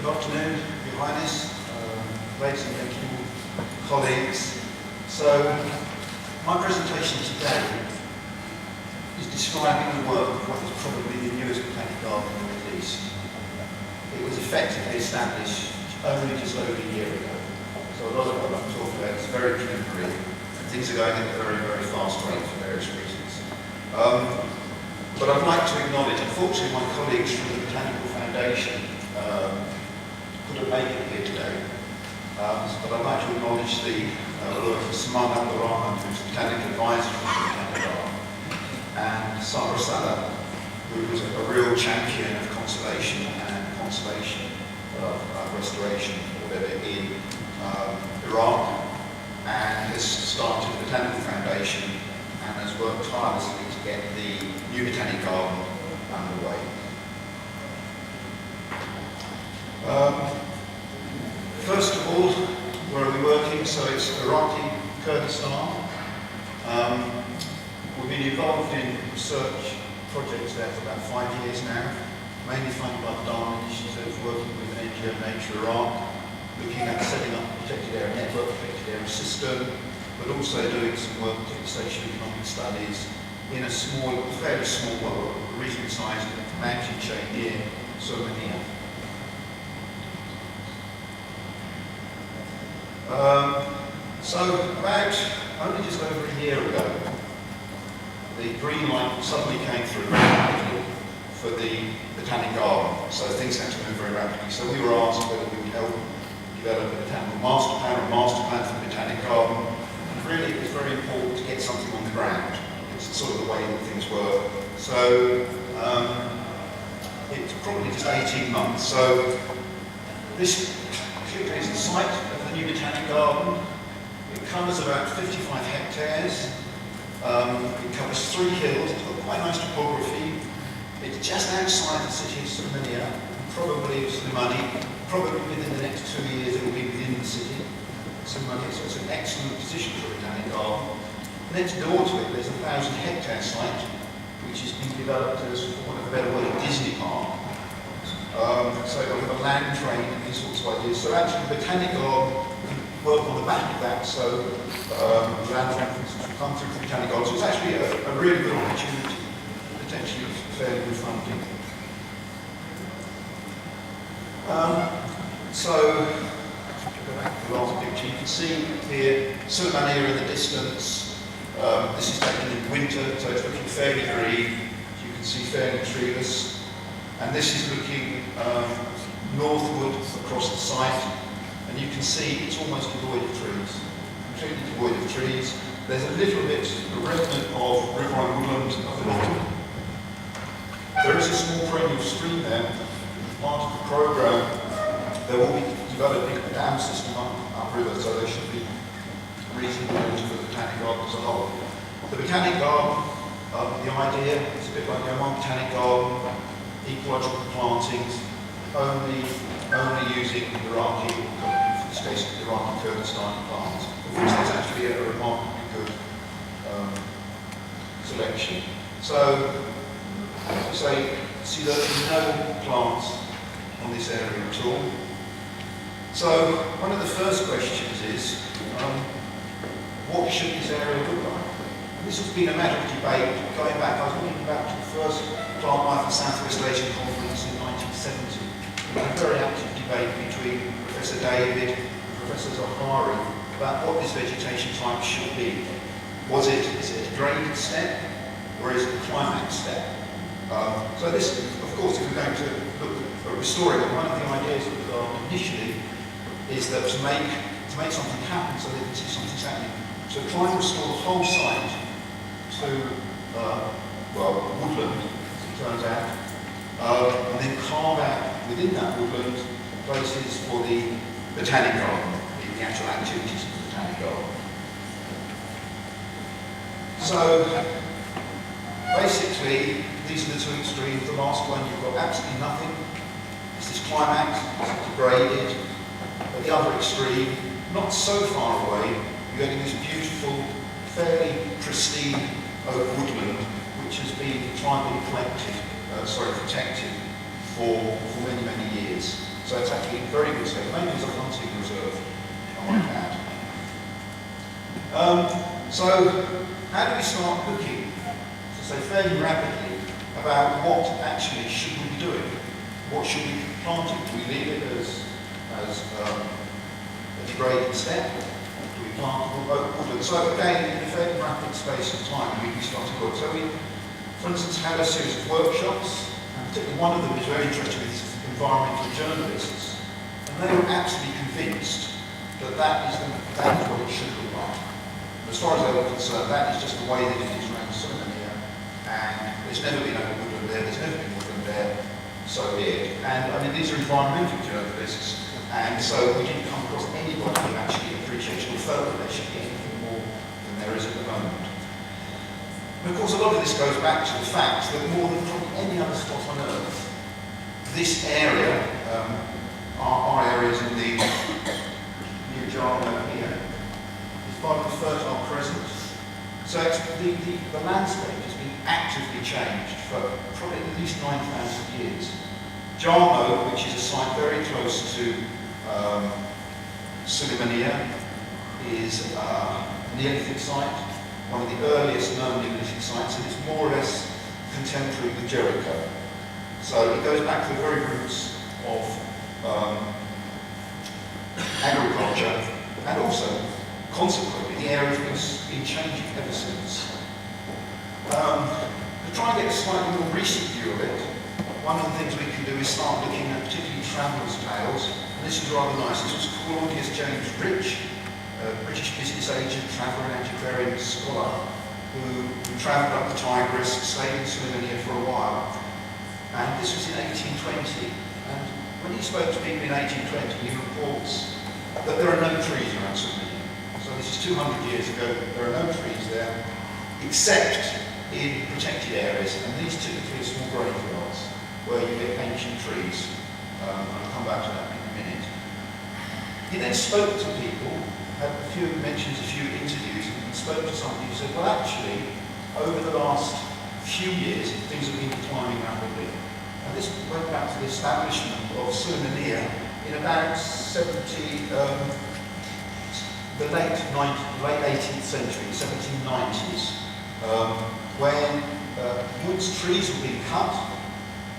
Good afternoon, Your Highness, ladies and gentlemen, colleagues. So, my presentation today is describing the work of what is probably the newest botanic garden in the Middle East. It was effectively established only just over a year ago. So a lot of what I'm talking about is very preliminary, and things are going at a very, very fast rate for various reasons. But I'd like to acknowledge, unfortunately my colleagues from the Botanical Foundation couldn't make it here today, but I'd like to acknowledge the work of Sulaimani Botanic, who's the Botanical Advisor for the Botanic Garden, and Sarah Salah, who was a real champion of conservation and conservation restoration, whatever, in Iraq, and has started the Botanical Foundation and has worked tirelessly to get the new Botanic Garden underway. First of all, where are we working? So it's Iraqi Kurdistan. We've been involved in research projects there for about 5 years now, mainly funded by the Dharma Initiative, working with an NGO Nature Iraq, looking at setting up a protected area network, protected area system, but also doing some work in socio-economic studies in a small, fairly small, well, reasonably sized mountain chain near Sulaimani. So about only just over a year ago, the green light suddenly came through for the Botanic Garden. So things had to move very rapidly. So we were asked whether we would help develop a botanical master plan or a master plan for the Botanic Garden. And really it was very important to get something on the ground. It's sort of the way that things work. So it's probably just 18 months. So this clearly is the site of the new Botanic Garden. It covers about 55 hectares. It covers 3 hills. It's got quite nice topography. It's just outside the city of Sulaimani, probably Sulaimani. Probably within the next 2 years it will be within the city of Sulaimani. So it's an excellent position for a Botanic Garden. Next door to it, there's a 1,000-hectare site, which is being developed as, for want of a better word, a Disney park. So we'll have a land train and these sorts of ideas. So actually, the Botanic Garden can work on the back of that. So land train, for instance, will come through the Botanic Garden. So it's actually a really good opportunity, potentially fairly good funding. So go back to the last picture. You can see here Sulaimani in the distance. This is taken in winter, so it's looking fairly green. As you can see, fairly treeless. And this is looking northward across the site. And you can see it's almost devoid of trees. Completely devoid of trees. There's a little bit, a remnant of riverine woodland at the bottom. There is a small perennial stream there. Part of the programme, there will be developing a dam system upriver, so there should be reasonable water for the Botanic Garden as a whole. The Botanic Garden, the idea is a bit like the Amman Botanic Garden, ecological plantings, only using Iraqi, in this case, Iraqi Kurdistan plants, of which there's actually a remarkably good selection. So, as I say, see that there's no plants on this area at all. So, one of the first questions is, what should this area look like? And this has been a matter of debate going back. I was looking back to the first Plant Life and Southwest Asian Conference in 1970. There was a very active debate between Professor David and Professor Zahari about what this vegetation type should be. Is it a graded step or is it a climax step? So this, of course, if we're going to look at restoring it, one of the ideas of the garden initially is that to make something happen so that you can see something's happening. So try and restore the whole site to, woodland, as it turns out, and then carve out within that woodland places for the Botanic Garden, the actual activities of the Botanic Garden. So basically, these are the two extremes. The last one, you've got absolutely nothing. It's this climax, it's degraded. At the other extreme, not so far away, you're getting this beautiful, fairly pristine oak woodland, which has been trying to be protected for many, many years. So So it's actually in very good state, maybe as a hunting reserve, I might add. So how do we start looking, to say fairly rapidly, about what actually should we be doing? What should we be planting? Do we leave it as a degraded step? Do we plant woodland? So again, in a fairly rapid space of time, we started to work. So we, for instance, had a series of workshops, and particularly one of them is very interested with environmental journalists, and they were absolutely convinced that that is what it should look like. As far as they were concerned, that is just the way that it is around Sulaimani, and there's never been any woodland there, there's never been woodland there, so be it. And I mean, these are environmental journalists, and so we didn't come across anybody who actually appreciated or felt that there should be anything more than there is at the moment. And of course, a lot of this goes back to the fact that more than probably any other spot on Earth, this area, our areas in the near Jarmo here, is part of the Fertile Crescent. So it's the landscape has been actively changed for probably at least 9,000 years. Jarmo, which is a site very close to Sulaimani, is a Neolithic site, one of the earliest known Neolithic sites, and it's more or less contemporary with Jericho. So it goes back to the very roots of agriculture, and also, consequently, the area has been changing ever since. To try and get a slightly more recent view of it, one of the things we can do is start looking at particularly travellers' tales, and this is rather nice. This was Claudius James Rich, a British business agent, traveller and antiquarian scholar, who travelled up the Tigris, stayed in Sulaimani for a while. And this was in 1820, and when he spoke to people in 1820, he reports that there are no trees around Sulaimani. So this is 200 years ago, there are no trees there, except in protected areas, and these typically are small graveyards, where you get ancient trees. I'll come back to that in a minute. He then spoke to people, had mentions a few interviews, and spoke to somebody who said, well actually, over the last few years, things have been declining rapidly. And this went back to the establishment of Sulaimani in about the late 18th century, 1790s, when woods, trees were being cut,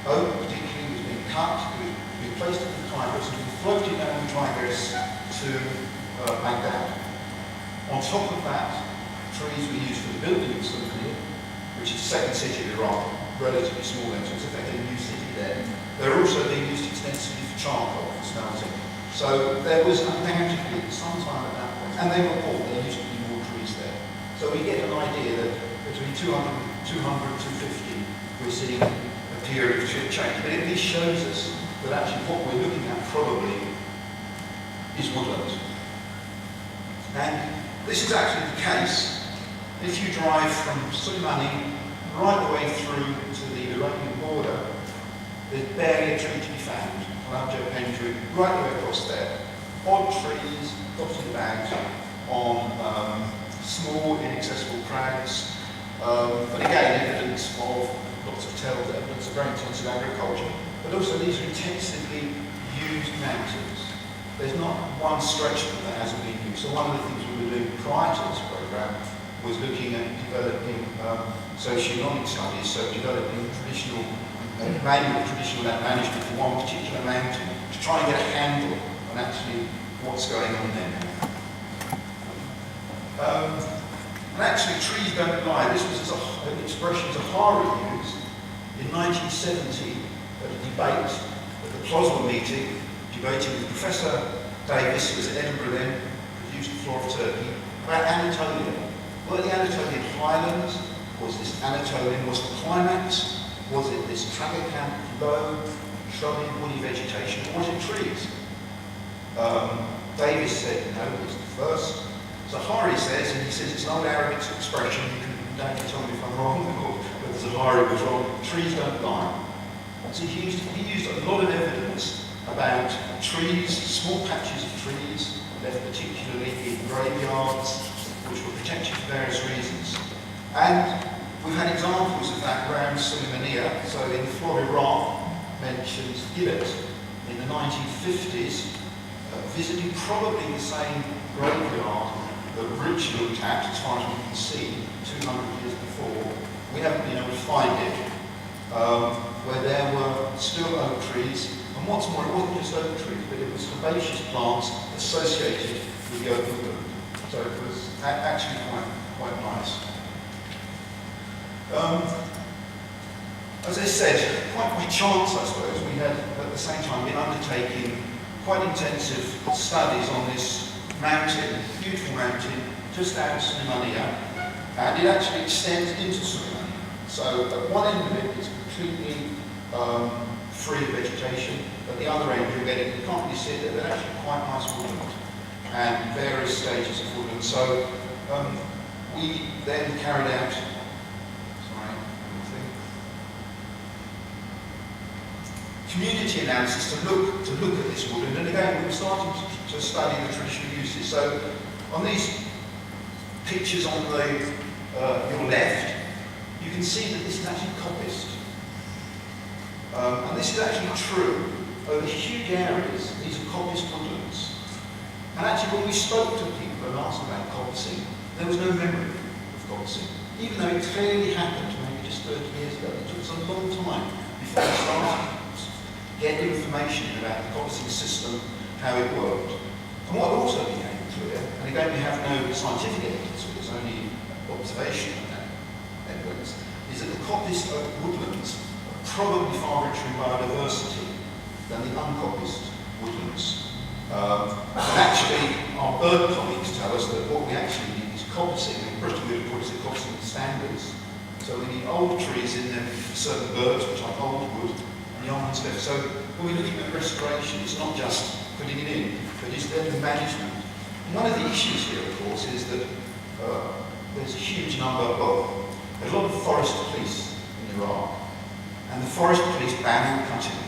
oak particularly was being cut, it was being placed in the Tigris and floated down the Tigris to Baghdad. On top of that, trees were used for the building of Sulaimani, which is the second city of Iraq, relatively small then, so it's effectively a new city there. They're also being used extensively for charcoal, for smelting. So there was undoubtedly some time at that point, and they were poor, there used to be more trees there. So we get an idea that between 200 and 250, we're seeing a period of change. But it at least shows us that actually what we're looking at probably is woodland. And this is actually the case. If you drive from Sulaimani right the way through to the Iranian border, there's barely a tree to be found. Right the way across there. Odd trees dotted about on small, inaccessible crags, but again, evidence of lots of tells, evidence of very intensive agriculture. But also, these are intensively used mountains. There's not one stretch of them that hasn't been used. So one of the things we were doing prior to this program was looking at developing socioeconomic studies, so developing traditional manual traditional land management for one particular mountain to try and get a handle on actually what's going on there. And actually, trees don't lie. This was an expression Zahari used in 1970 at a debate at the Ploswell meeting, debating with Professor Davis, who was at Edinburgh then, produced the floor of Turkey, about Anatolia. Were the Anatolian highlands? Was this Anatolian? Was the climax? Was it this tragicamp, low, shrubby, woody vegetation, or was it trees? Davis said, no, it's the first. Zahari says, and he says it's an old Arabic expression, you can tell me if I'm wrong, or whether Zahari was wrong, trees don't lie. So he used a lot of evidence about trees, small patches of trees, left particularly in graveyards, which were protected for various reasons. And we've had examples of that around Sulaimani. So in Florida, Iraq mentions Gibbet, in the 1950s, visited probably the same graveyard that Rich looked at, as far as we can see, 200 years before. We haven't been able to find it, where there were still oak trees, and what's more, it wasn't just oak trees, but it was herbaceous plants associated with the oak woodland. So it was actually quite nice. As I said, quite by chance, I suppose, we had at the same time been undertaking quite intensive studies on this mountain, beautiful mountain, just out of Sulaimani, and it actually extends into Sulaimani. So at one end of it is completely free of vegetation, at the other end you're getting, you can't really see it, but actually quite nice woodland and various stages of woodland. So we then carried out, community analysis to look at this woodland, and again we were starting to study the traditional uses. So on these pictures on your left, you can see that this is actually coppiced, and this is actually true over huge areas. These are coppiced woodlands, and actually when we spoke to people and asked about coppicing, there was no memory of coppicing, even though it clearly happened maybe just 30 years ago. It took us a long time before we started get information about the coppicing system, how it worked. And what also became clear, and again we have no scientific evidence, but it's only observational evidence, is that the coppiced oak woodlands are probably far richer in biodiversity than the uncoppiced woodlands. And actually, our bird colleagues tell us that what we actually need is coppicing. In Britain we would put it coppicing standards. So we need old trees in there for certain birds, which are old wood, and the almonds left. So when we're looking at restoration, it's not just putting it in, but it's then the management. And one of the issues here, of course, is that there's a huge number of, there's a lot of forest police in Iraq, and the forest police ban all cutting.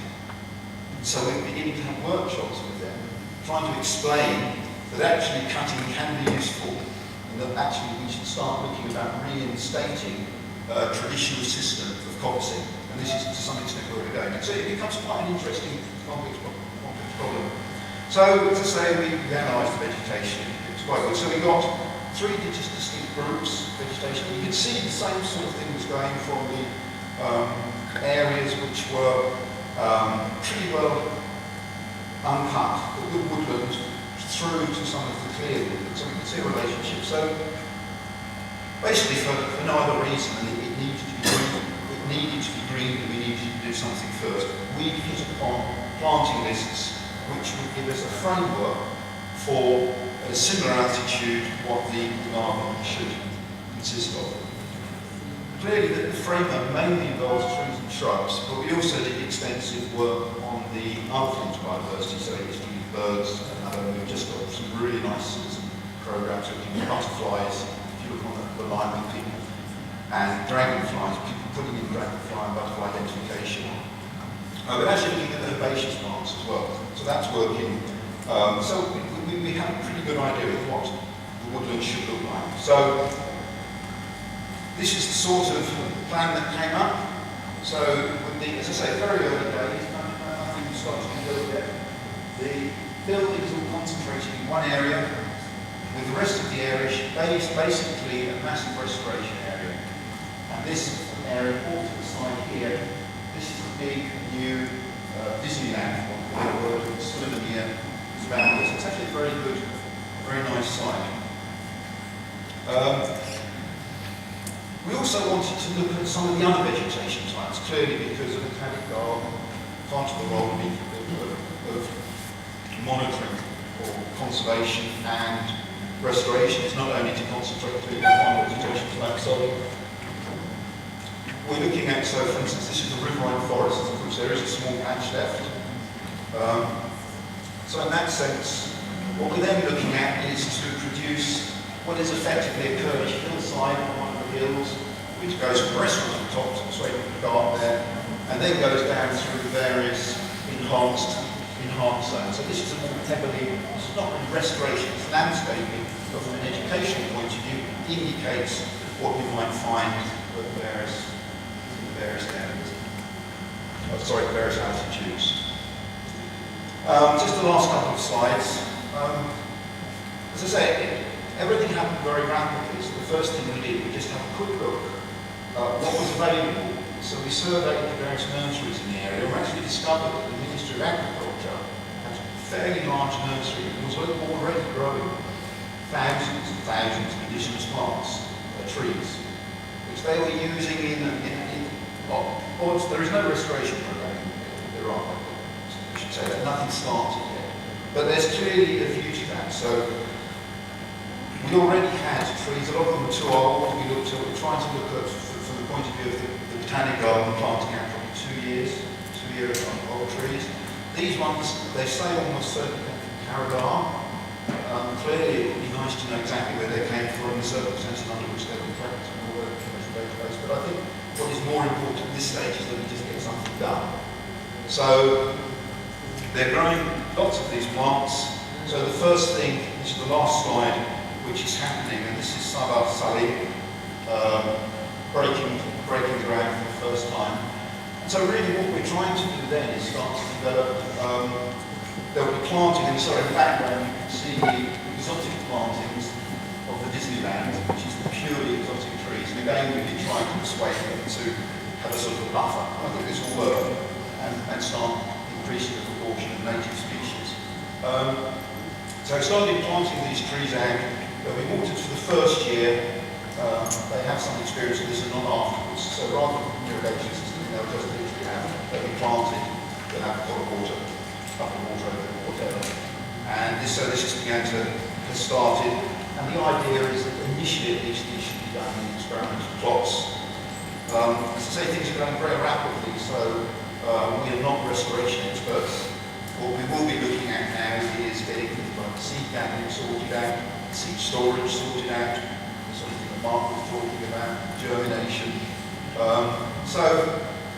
So we're beginning to have workshops with them, trying to explain that actually cutting can be useful, and that actually we should start looking about reinstating a traditional system of coppicing. And this is to some extent where we're going. And so it becomes quite an interesting complex problem. So, as I say, we analysed the vegetation. It was quite good. So we got three distinct groups of vegetation. You can see the same sort of thing was going from the areas which were pretty well uncut, the good woodland, through to some of the clear woodland. So we can see a relationship. So basically, for no other reason than it needed to be green. It needed to be green, and we needed to do something first. We hit upon planting lists, which would give us a framework for at a similar altitude what the garden should consist of. Clearly, the framework mainly involves trees and shrubs, but we also did extensive work on the other forms of biodiversity, so history of birds, and we've just got some really nice citizen programs looking at butterflies. If you look on the line with people, and dragonflies, people putting in dragonfly and butterfly identification. But actually looking at the herbaceous plants as well, so that's working. So we have a pretty good idea of what the woodland should look like. So this is the sort of plan that came up. So with the, as I say, very early days, nothing started to be built yet. The building is all concentrated in one area, with the rest of the area basically a massive restoration area. And this area, all to the side here, this is a big new Disneyland, where Sulaimani is around this. It's actually a very good, very nice site. We also wanted to look at some of the other vegetation types, clearly because of the paddock garden, part of the role of monitoring or conservation and restoration is not only to concentrate on one vegetation type. So we're looking at, so for instance, this is the riverine forest, of which there is a small patch left. So in that sense, what we're then looking at is to produce what is effectively a curved hillside on one of the hills, which goes from the restaurant to the top, to the straight to the garden there, and then goes down through various enhanced zones. So this is a more heavily, this is not really restoration, it's landscaping, but from an educational point of view, indicates what you might find at various areas. Various altitudes. Just the last couple of slides. As I say, everything happened very rapidly, so the first thing we did, we just had a quick look at what was available. So we surveyed the various nurseries in the area. We actually discovered that the Ministry of Agriculture had a fairly large nursery and was already growing thousands and thousands of indigenous plants, trees, which they were using there is no restoration program in Iraq, I should say, that nothing started yet. But there's clearly a view to that. So we already had trees, a lot of them were too old. We looked at, we're trying to look at, from the point of view of the botanic garden, planting out probably 2 years, 2 years on old trees. These ones, they say almost certainly came from Caradar. Clearly it would be nice to know exactly where they came from, the circumstances under which they were collected and all the commercial database. But I think what is more important at this stage is that we just get something done. So they're growing lots of these plants. So the first thing, this is the last slide, which is happening, and this is Sabah Salim breaking the ground for the first time. And so really what we're trying to do then is start to develop, they'll be planting, and sorry, in the background you can see the exotic plantings of the Disneyland, which is the purely exotic trees. And again, we've been trying to persuade them to have a sort of a buffer. I think this will work and start increasing the proportion of native species. So starting planting these trees out, they'll be watered for the first year. They have some experience of this and not afterwards. So rather than an irrigation system, they'll just literally they'll be planted, they'll have hot water, whatever. And this just began to get started. And the idea is that initially, at least, these should be done in experimental plots. As I say, things are going very rapidly, so we are not restoration experts. What we will be looking at now is getting things like seed gathering sorted out, seed storage sorted out, something that Mark was talking about, germination. So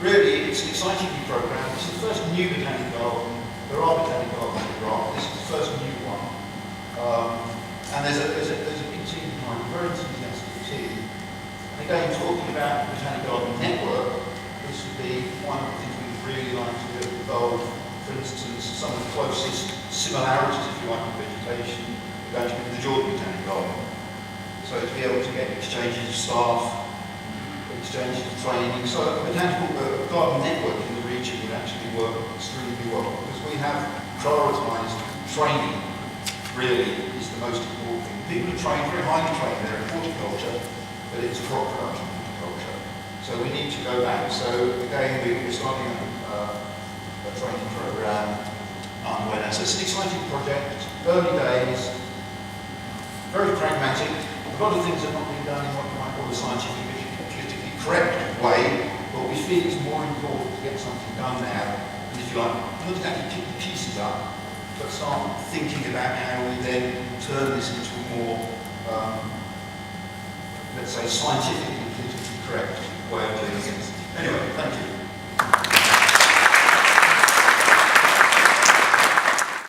really, it's an exciting new program. It's the first new botanic garden. There are botanic gardens in Iraq. This is the first new one. And there's a big team behind, a very enthusiastic team. And again, talking about the Botanic Garden Network, this would be one of the things we'd really like to evolve. For instance, some of the closest similarities, if you like, in vegetation are going to be in the Jordan Botanic Garden. So to be able to get exchanges of staff, exchanges of training. So a botanical garden network in the region would actually work extremely well, because we have prioritised training, really, is the most important thing. People are trained, very highly trained there in horticulture, but it's crop production horticulture. So we need to go back. So again, we're starting a training program. So it's an exciting project, early days, very pragmatic. A lot of things have not been done in what you might call the scientific, politically correct way, but we feel it's more important to get something done now. And if you like, not exactly pick the pieces up, but start thinking about how we then turn this into a more, let's say, scientifically, politically correct way of doing things. Anyway, thank you.